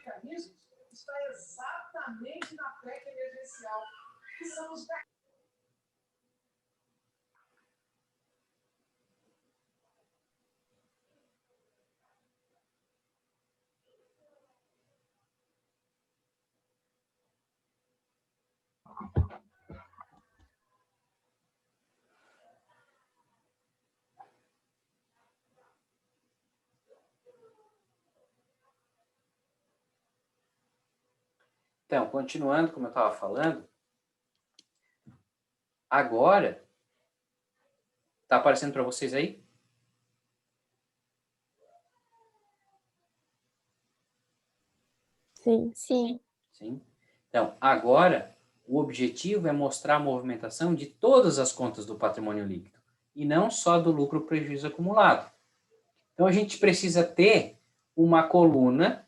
mecanismos está exatamente na PEC emergencial, que são os Então, continuando, como eu estava falando, agora, está aparecendo para vocês aí? Sim. Sim. Sim. Então, agora, o objetivo é mostrar a movimentação de todas as contas do patrimônio líquido, e não só do lucro ou prejuízo acumulado. Então, a gente precisa ter uma coluna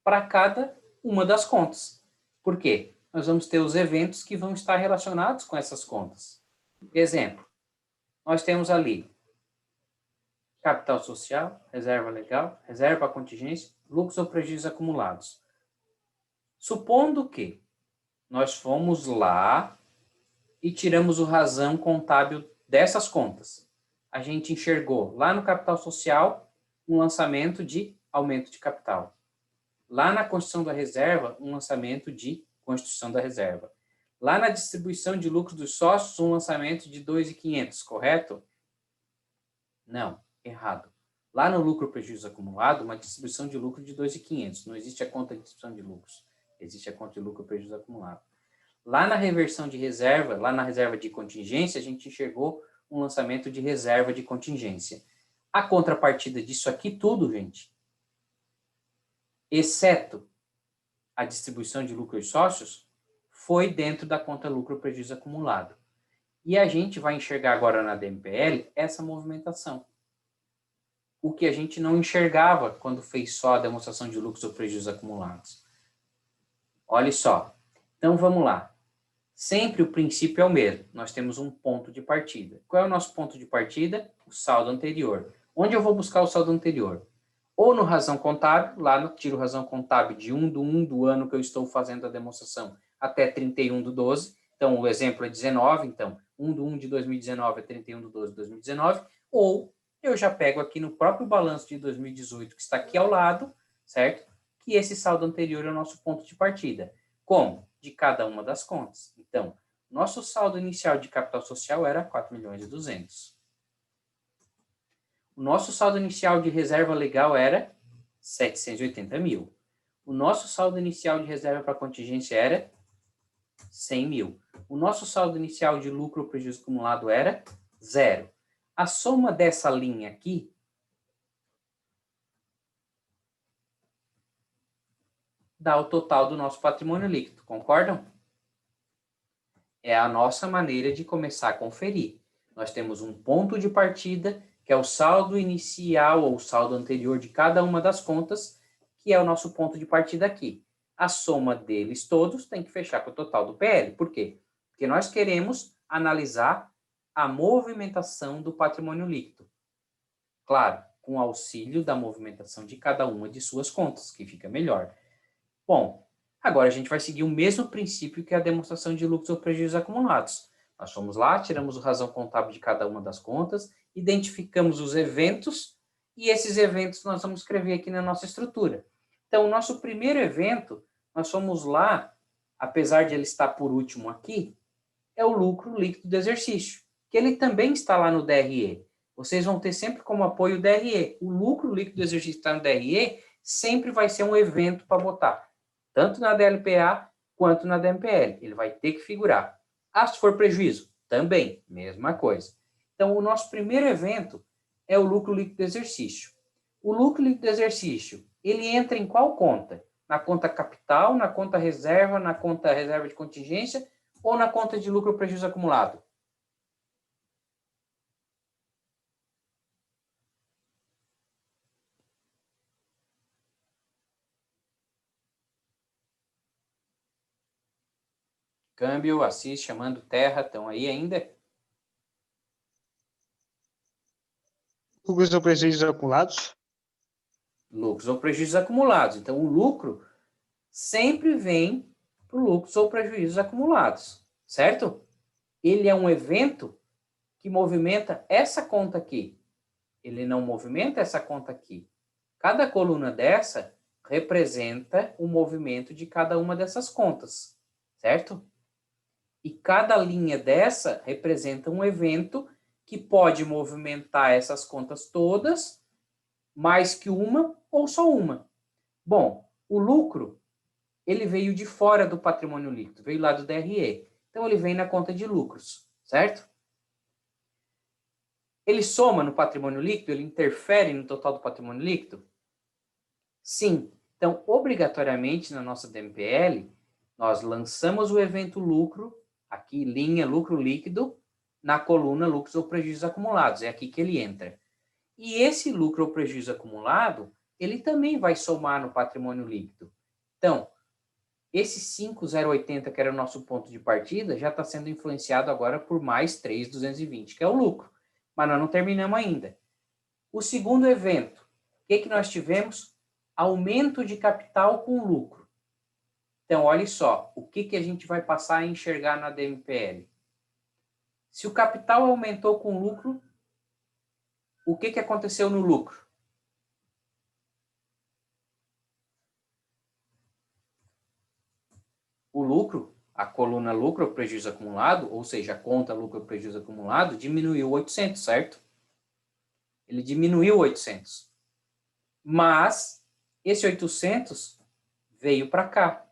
para cada uma das contas. Por quê? Nós vamos ter os eventos que vão estar relacionados com essas contas. Exemplo, nós temos ali capital social, reserva legal, reserva para contingência, lucros ou prejuízos acumulados. Supondo que nós fomos lá e tiramos o razão contábil dessas contas. A gente enxergou lá no capital social um lançamento de aumento de capital. Lá na constituição da reserva, um lançamento de constituição da reserva. Lá na distribuição de lucros dos sócios, um lançamento de 2.500, correto? Não, errado. Lá no lucro prejuízo acumulado, uma distribuição de lucro de 2.500. Não existe a conta de distribuição de lucros. Existe a conta de lucro prejuízo acumulado. Lá na reversão de reserva, lá na reserva de contingência, a gente enxergou um lançamento de reserva de contingência. A contrapartida disso aqui tudo, gente, exceto a distribuição de lucro aos sócios, foi dentro da conta lucro prejuízo acumulado. E a gente vai enxergar agora na DMPL essa movimentação. O que a gente não enxergava quando fez só a demonstração de lucros ou prejuízos acumulados. Olha só. Então, vamos lá. Sempre o princípio é o mesmo. Nós temos um ponto de partida. Qual é o nosso ponto de partida? O saldo anterior. Onde eu vou buscar o saldo anterior? Ou no razão contábil, lá no tiro razão contábil de 1/1 do ano que eu estou fazendo a demonstração até 31/12. Então, o exemplo é 19, então, 1/1 de 2019 é 31/12 de 2019. Ou eu já pego aqui no próprio balanço de 2018, que está aqui ao lado, certo? Que esse saldo anterior é o nosso ponto de partida. Como? De cada uma das contas. Então, nosso saldo inicial de capital social era 4.200.000. O nosso saldo inicial de reserva legal era 780.000. O nosso saldo inicial de reserva para contingência era 100.000. O nosso saldo inicial de lucro ou prejuízo acumulado era 0. A soma dessa linha aqui dá o total do nosso patrimônio líquido, concordam? É a nossa maneira de começar a conferir. Nós temos um ponto de partida, que é o saldo inicial ou o saldo anterior de cada uma das contas, que é o nosso ponto de partida aqui. A soma deles todos tem que fechar com o total do PL. Por quê? Porque nós queremos analisar a movimentação do patrimônio líquido. Claro, com auxílio da movimentação de cada uma de suas contas, que fica melhor. Bom, agora a gente vai seguir o mesmo princípio que a demonstração de lucros ou prejuízos acumulados. Nós fomos lá, tiramos o razão contábil de cada uma das contas, identificamos os eventos, e esses eventos nós vamos escrever aqui na nossa estrutura. Então, o nosso primeiro evento, nós fomos lá, apesar de ele estar por último aqui, é o lucro líquido do exercício, que ele também está lá no DRE. vocês vão ter sempre como apoio o DRE. O lucro líquido do exercício que está no DRE sempre vai ser um evento para botar, tanto na DLPA quanto na DMPL. Ele vai ter que figurar. Ah, se for prejuízo? Também, mesma coisa. Então, o nosso primeiro evento é o lucro líquido do exercício. O lucro líquido do exercício, ele entra em qual conta? Na conta capital, na conta reserva, na conta reserva de contingência ou na conta de lucro ou prejuízo acumulado? Câmbio, Assis, chamando terra, estão aí ainda? Lucros ou prejuízos acumulados? Lucros ou prejuízos acumulados. Então, o lucro sempre vem por lucros ou prejuízos acumulados, certo? Ele é um evento que movimenta essa conta aqui. Ele não movimenta essa conta aqui. Cada coluna dessa representa o movimento de cada uma dessas contas, certo? E cada linha dessa representa um evento que pode movimentar essas contas todas, mais que uma ou só uma. Bom, o lucro, ele veio de fora do patrimônio líquido, veio lá do DRE. Então, ele vem na conta de lucros, certo? Ele soma no patrimônio líquido? Ele interfere no total do patrimônio líquido? Sim. Então, obrigatoriamente, na nossa DMPL, nós lançamos o evento lucro, aqui, linha lucro líquido, na coluna lucros ou prejuízos acumulados. É aqui que ele entra. E esse lucro ou prejuízo acumulado, ele também vai somar no patrimônio líquido. Então, esse 5,080, que era o nosso ponto de partida, já está sendo influenciado agora por mais 3,220, que é o lucro. Mas nós não terminamos ainda. O segundo evento, o que nós tivemos? Aumento de capital com lucro. Então, olha só, o que a gente vai passar a enxergar na DMPL? Se o capital aumentou com lucro, o que aconteceu no lucro? O lucro, a coluna lucro ou prejuízo acumulado, ou seja, a conta lucro ou prejuízo acumulado, diminuiu 800, certo? Ele diminuiu 800. Mas esse 800 veio para cá,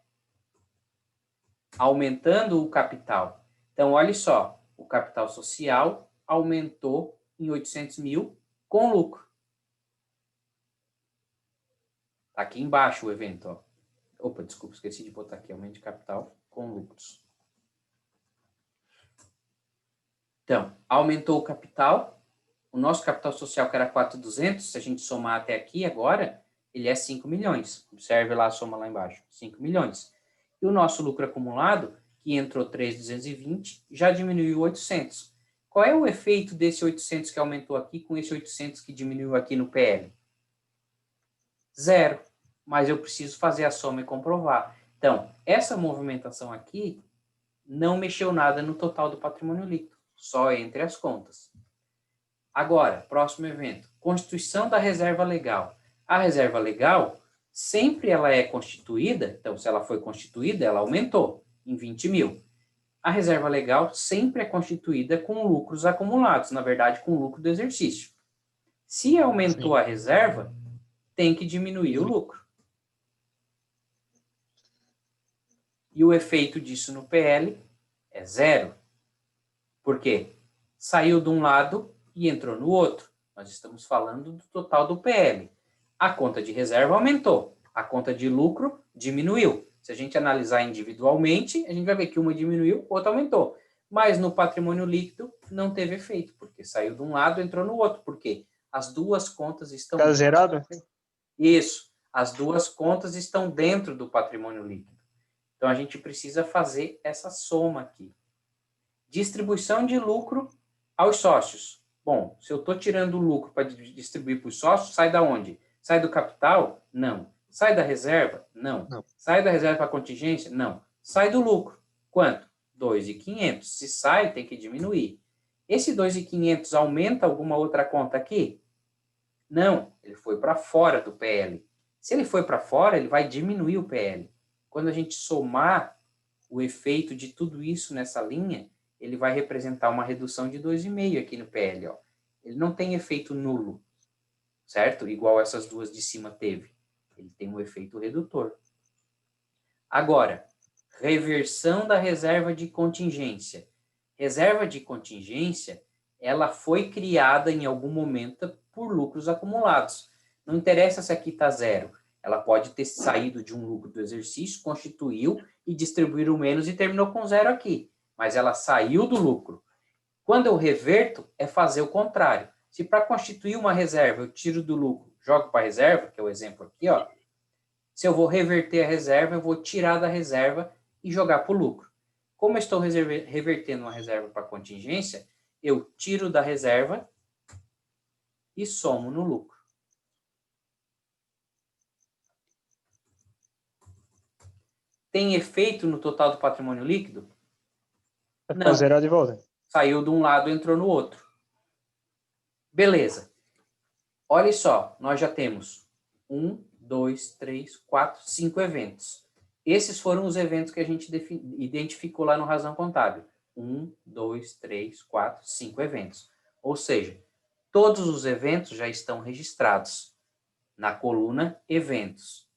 aumentando o capital. Então, olha só, o capital social aumentou em 800 mil com lucro. Está aqui embaixo o evento, ó. Opa, desculpa, esqueci de botar aqui, aumento de capital com lucros. Então, aumentou o capital, o nosso capital social que era 4.200, se a gente somar até aqui agora, ele é 5 milhões. Observe lá a soma lá embaixo, 5 milhões. E o nosso lucro acumulado, que entrou 3.220, já diminuiu 800. Qual é o efeito desse 800 que aumentou aqui com esse 800 que diminuiu aqui no PL? Zero. Mas eu preciso fazer a soma e comprovar. Então, essa movimentação aqui não mexeu nada no total do patrimônio líquido, só entre as contas. Agora, próximo evento, constituição da reserva legal. A reserva legal, sempre ela é constituída, então se ela foi constituída, ela aumentou em 20 mil. A reserva legal sempre é constituída com lucros acumulados, na verdade, com lucro do exercício. Se aumentou a reserva, tem que diminuir o lucro. E o efeito disso no PL é zero. Por quê? Saiu de um lado e entrou no outro. Nós estamos falando do total do PL. A conta de reserva aumentou. A conta de lucro diminuiu. Se a gente analisar individualmente, a gente vai ver que uma diminuiu, outra aumentou. Mas no patrimônio líquido não teve efeito, porque saiu de um lado e entrou no outro. Por quê? As duas contas estão... Está zerado? Isso. As duas contas estão dentro do patrimônio líquido. Então, a gente precisa fazer essa soma aqui. Distribuição de lucro aos sócios. Bom, se eu estou tirando o lucro para distribuir para os sócios, sai da onde? Sai do capital? Não. Sai da reserva? Não. Sai da reserva para contingência? Não. Sai do lucro. Quanto? 2.500. Se sai, tem que diminuir. Esse 2.500 aumenta alguma outra conta aqui? Não. Ele foi para fora do PL. Se ele foi para fora, ele vai diminuir o PL. Quando a gente somar o efeito de tudo isso nessa linha, ele vai representar uma redução de 2,5 aqui no PL. Ó. ele não tem efeito nulo, certo? Igual essas duas de cima teve. Ele tem um efeito redutor. Agora, reversão da reserva de contingência. Reserva de contingência, ela foi criada em algum momento por lucros acumulados. Não interessa se aqui está zero. Ela pode ter saído de um lucro do exercício, constituiu e distribuiu o menos e terminou com zero aqui. Mas ela saiu do lucro. Quando eu reverto, é fazer o contrário. Se para constituir uma reserva eu tiro do lucro, jogo para a reserva, que é o exemplo aqui, ó. Se eu vou reverter a reserva, eu vou tirar da reserva e jogar para o lucro. Como eu estou revertendo uma reserva para contingência, eu tiro da reserva e somo no lucro. Tem efeito no total do patrimônio líquido? Não. Zerar de volta. Saiu de um lado e entrou no outro. Beleza. Olha só, nós já temos 1, 2, 3, 4, 5 eventos. Esses foram os eventos que a gente identificou lá no Razão Contábil. 1, 2, 3, 4, 5 eventos. Ou seja, todos os eventos já estão registrados na coluna Eventos.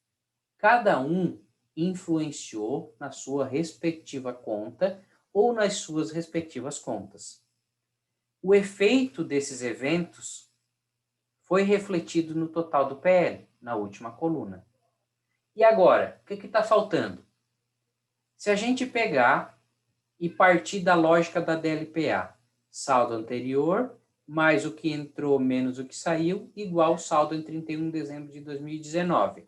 Cada um influenciou na sua respectiva conta ou nas suas respectivas contas. O efeito desses eventos foi refletido no total do PL, na última coluna. E agora, o que está faltando? Se a gente pegar e partir da lógica da DLPA, saldo anterior, mais o que entrou menos o que saiu, igual saldo em 31 de dezembro de 2019. O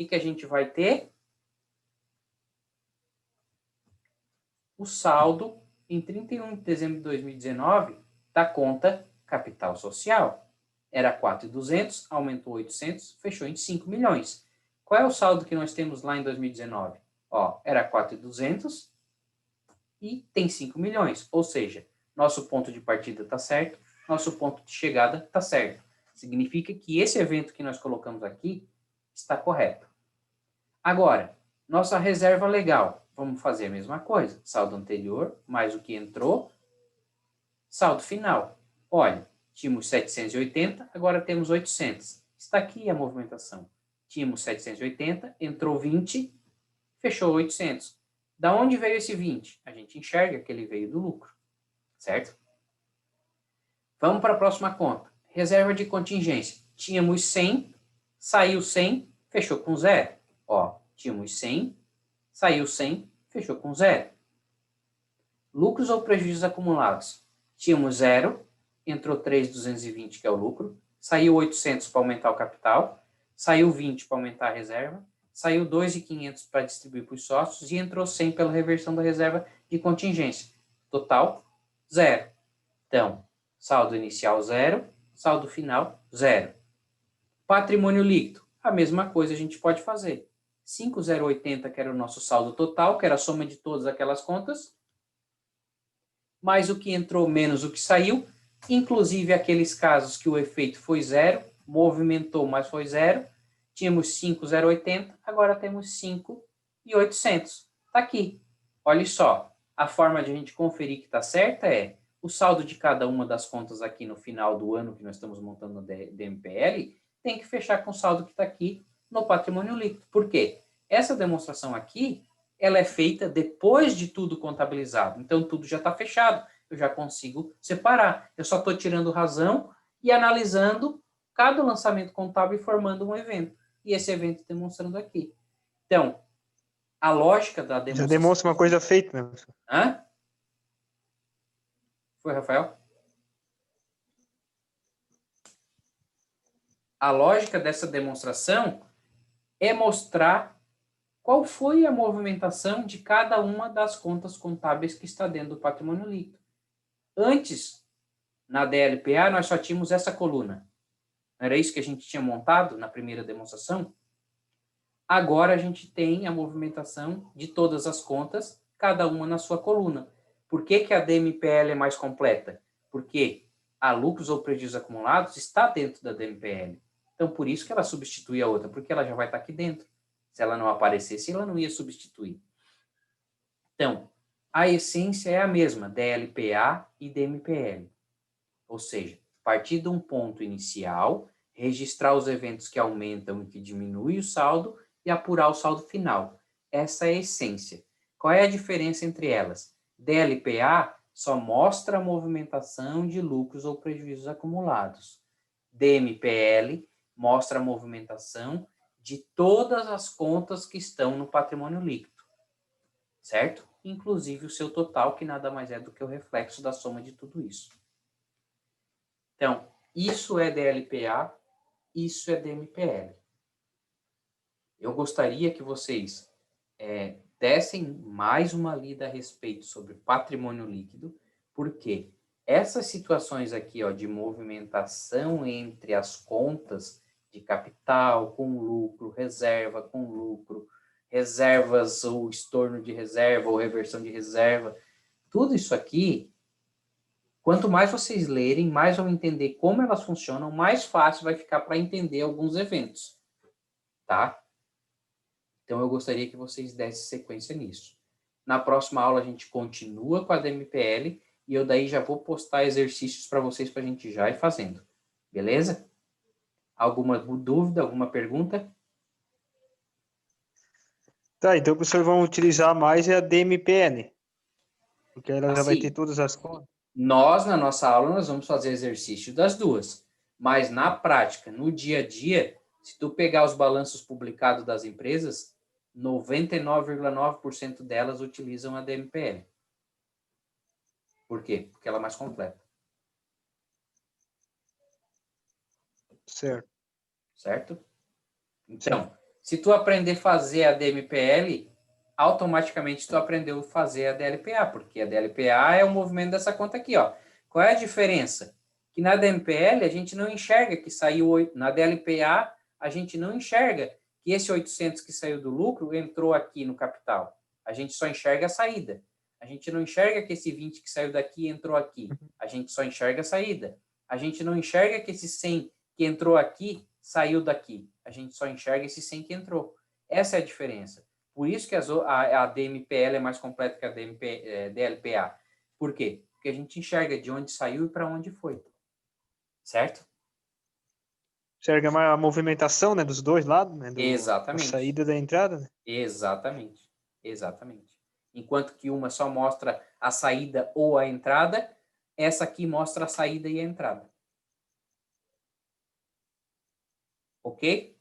que a gente vai ter? O saldo em 31 de dezembro de 2019 da conta capital social. Era 4.200, aumentou 800, fechou em 5 milhões. Qual é o saldo que nós temos lá em 2019? Ó, era 4.200 e tem 5 milhões. Ou seja, nosso ponto de partida está certo, nosso ponto de chegada está certo. Significa que esse evento que nós colocamos aqui está correto. Agora, nossa reserva legal. Vamos fazer a mesma coisa. Saldo anterior, mais o que entrou, saldo final. Olha, tínhamos 780, agora temos 800. Está aqui a movimentação. Tínhamos 780, entrou 20, fechou 800. Da onde veio esse 20? A gente enxerga que ele veio do lucro, certo? Vamos para a próxima conta. Reserva de contingência. Tínhamos 100, saiu 100, fechou com 0. Ó, tínhamos 100, saiu 100, fechou com 0. Lucros ou prejuízos acumulados? Tínhamos 0, entrou 3.220, que é o lucro, saiu 800 para aumentar o capital, saiu 20 para aumentar a reserva, saiu 2.500 para distribuir para os sócios e entrou 100 pela reversão da reserva de contingência. Total, 0. Então, saldo inicial 0, saldo final 0. Patrimônio líquido, a mesma coisa a gente pode fazer. 5.080, que era o nosso saldo total, que era a soma de todas aquelas contas, mais o que entrou menos o que saiu, inclusive aqueles casos que o efeito foi 0, movimentou, mas foi 0, tínhamos 5.080, agora temos 5.800. Está aqui. Olha só, a forma de a gente conferir que está certa é o saldo de cada uma das contas aqui no final do ano que nós estamos montando no DMPL tem que fechar com o saldo que está aqui no patrimônio líquido. Por quê? Essa demonstração aqui, ela é feita depois de tudo contabilizado. Então, tudo já está fechado. Eu já consigo separar. Eu só estou tirando razão e analisando cada lançamento contábil e formando um evento. E esse evento demonstrando aqui. Então, a lógica da demonstração... Já demonstra uma coisa feita, né? Hã? Foi, Rafael? A lógica dessa demonstração é mostrar qual foi a movimentação de cada uma das contas contábeis que está dentro do patrimônio líquido. Antes, na DLPA, nós só tínhamos essa coluna. Não era isso que a gente tinha montado na primeira demonstração? Agora a gente tem a movimentação de todas as contas, cada uma na sua coluna. Por que que a DMPL é mais completa? Porque a lucros ou prejuízos acumulados está dentro da DMPL. Então, por isso que ela substitui a outra, porque ela já vai estar aqui dentro. Se ela não aparecesse, ela não ia substituir. Então, a essência é a mesma, DLPA e DMPL. Ou seja, partir de um ponto inicial, registrar os eventos que aumentam e que diminuem o saldo e apurar o saldo final. Essa é a essência. Qual é a diferença entre elas? DLPA só mostra a movimentação de lucros ou prejuízos acumulados. DMPL mostra a movimentação de todas as contas que estão no patrimônio líquido, certo? Inclusive o seu total, que nada mais é do que o reflexo da soma de tudo isso. Então, isso é DLPA, isso é DMPL. Eu gostaria que vocês dessem mais uma lida a respeito sobre patrimônio líquido, porque essas situações aqui, ó, de movimentação entre as contas de capital com lucro, reservas ou estorno de reserva ou reversão de reserva, tudo isso aqui, quanto mais vocês lerem, mais vão entender como elas funcionam, mais fácil vai ficar para entender alguns eventos, tá? Então, eu gostaria que vocês dessem sequência nisso. Na próxima aula, a gente continua com a DMPL e eu daí já vou postar exercícios para vocês para a gente já ir fazendo. Beleza? Alguma dúvida, alguma pergunta? Tá, então, professor, vão utilizar mais a DMPN, porque ela já vai ter Assim, todas as contas. nós, na nossa aula, nós vamos fazer exercício das duas. Mas, na prática, no dia a dia, se tu pegar os balanços publicados das empresas, 99,9% delas utilizam a DMPL. Por quê? Porque ela é mais completa. Certo. Certo? Então, se tu aprender a fazer a DMPL, automaticamente tu aprendeu a fazer a DLPA, porque a DLPA é o movimento dessa conta aqui, ó. Qual é a diferença? Que na DMPL a gente não enxerga que saiu, na DLPA a gente não enxerga que esse 800 que saiu do lucro entrou aqui no capital. A gente só enxerga a saída. A gente não enxerga que esse 20 que saiu daqui entrou aqui. A gente só enxerga a saída. A gente não enxerga que esse 100 que entrou aqui saiu daqui. A gente só enxerga esse 100 que entrou. Essa é a diferença. Por isso que a DMPL é mais completa que a DLPA. Por quê? Porque a gente enxerga de onde saiu e para onde foi. Certo? Enxerga mais a movimentação, né, dos dois lados, né, Exatamente. da saída e da entrada, né? Exatamente. Exatamente. Enquanto que uma só mostra a saída ou a entrada, essa aqui mostra a saída e a entrada. Ok?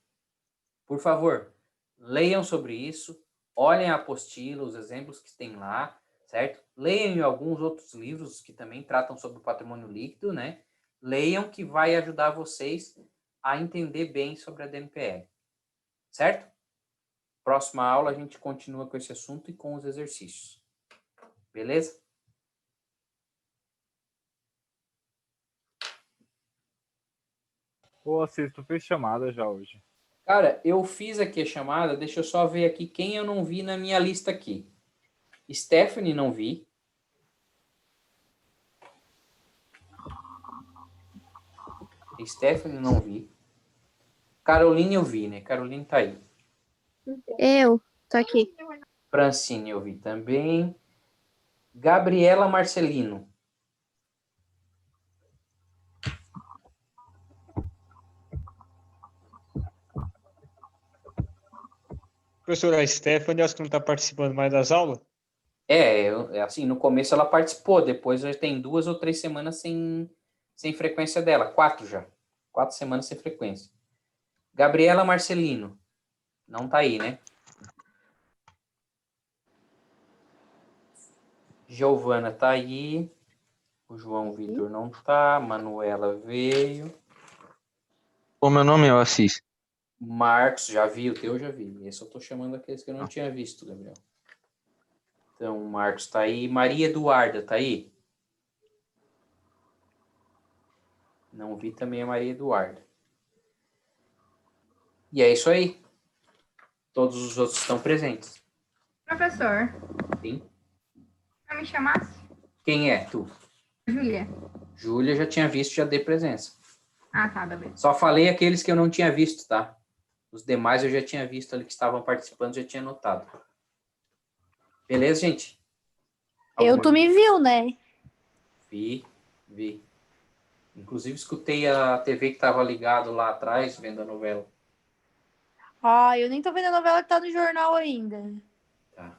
Por favor, leiam sobre isso, olhem a apostila, os exemplos que tem lá, certo? Leiam alguns outros livros que também tratam sobre o patrimônio líquido, né? Leiam que vai ajudar vocês a entender bem sobre a DMPL, certo? Próxima aula a gente continua com esse assunto e com os exercícios. Beleza? Ô, Assis, tu fez chamada já hoje. Cara, eu fiz aqui a chamada, deixa eu só ver aqui quem eu não vi na minha lista aqui. Stephanie não vi. Stephanie não vi. Caroline eu vi, né? Caroline tá aí. Eu tô aqui. Francine eu vi também. Gabriela Marcelino. Professora Stephanie, acho que não está participando mais das aulas. Assim, no começo ela participou, depois já tem 2 ou 3 semanas sem frequência dela. 4 já. 4 semanas sem frequência. Gabriela Marcelino. Não tá aí, né? Giovana tá aí. O João Vitor não tá. Manuela veio. O meu nome é Assis. Marcos, já vi, o teu já vi. Esse eu tô chamando aqueles que eu não tinha visto, Gabriel. Então, o Marcos tá aí. Maria Eduarda tá aí? Não vi também a Maria Eduarda. E é isso aí. Todos os outros estão presentes. Professor, Sim. não me chamasse? Quem é? Tu? Júlia. Júlia já tinha visto, já dei presença. Ah, tá, beleza. Só falei aqueles que eu não tinha visto, tá? Os demais eu já tinha visto ali que estavam participando, já tinha notado. Beleza, gente? Tu me viu, né? Vi. Inclusive, escutei a TV que estava ligado lá atrás, vendo a novela. Ah, eu nem tô vendo a novela que tá no jornal ainda. Tá.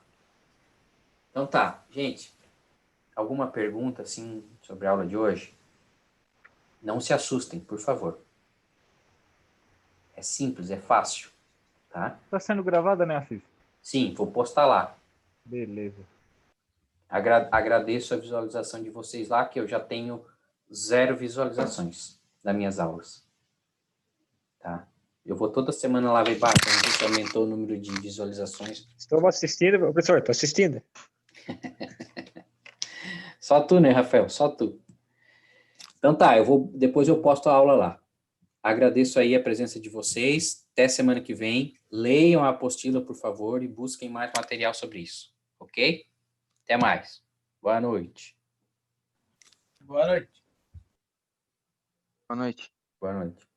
Então tá, gente. Alguma pergunta, assim, sobre a aula de hoje? Não se assustem, por favor. É simples, é fácil, tá? Tá sendo gravada, né, Assis? Sim, vou postar lá. Beleza. Agradeço a visualização de vocês lá, que eu já tenho 0 visualizações das minhas aulas. Tá? Eu vou toda semana lá ver, vamos ver se aumentou o número de visualizações. Estou assistindo, professor, estou assistindo. Só tu, né, Rafael? Só tu. Então tá, depois eu posto a aula lá. Agradeço aí a presença de vocês. Até semana que vem. Leiam a apostila, por favor, e busquem mais material sobre isso. Ok? Até mais. Boa noite. Boa noite. Boa noite.